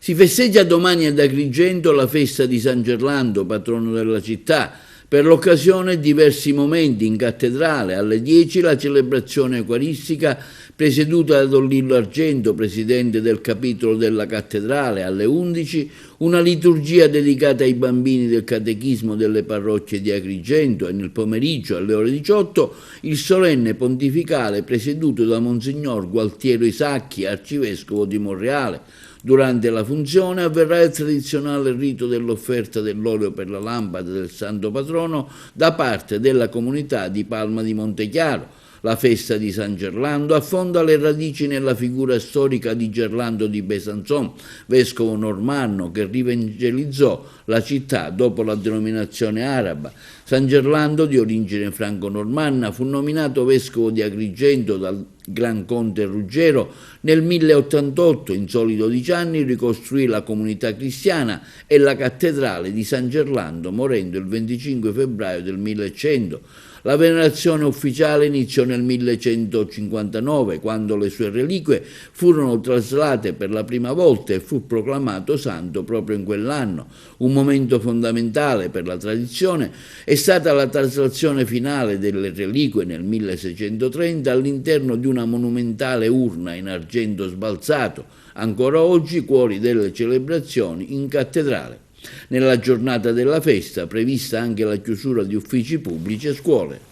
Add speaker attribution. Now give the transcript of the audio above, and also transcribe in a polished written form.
Speaker 1: Si festeggia domani ad Agrigento la festa di San Gerlando, patrono della città. Per l'occasione diversi momenti in cattedrale, alle 10 la celebrazione eucaristica presieduta da Don Lillo Argento, presidente del capitolo della cattedrale, alle 11 una liturgia dedicata ai bambini del catechismo delle parrocchie di Agrigento e nel pomeriggio alle ore 18 il solenne pontificale presieduto da Monsignor Gualtiero Isacchi, arcivescovo di Monreale. Durante la funzione avverrà il tradizionale rito dell'offerta dell'olio per la lampada del santo patrono da parte della comunità di Palma di Montechiaro. La festa di San Gerlando affonda le radici nella figura storica di Gerlando di Besançon, vescovo normanno che rivangelizzò la città dopo la denominazione araba. San Gerlando, di origine franco-normanna, fu nominato vescovo di Agrigento dal Gran Conte Ruggero nel 1088. In soli 12 anni ricostruì la comunità cristiana e la cattedrale di San Gerlando, morendo il 25 febbraio del 1100. La venerazione ufficiale iniziò nel 1159, quando le sue reliquie furono traslate per la prima volta e fu proclamato santo proprio in quell'anno. Un momento fondamentale per la tradizione è stata la traslazione finale delle reliquie nel 1630 all'interno di una monumentale urna in argento sbalzato, ancora oggi cuori delle celebrazioni in cattedrale. Nella giornata della festa prevista anche la chiusura di uffici pubblici e scuole.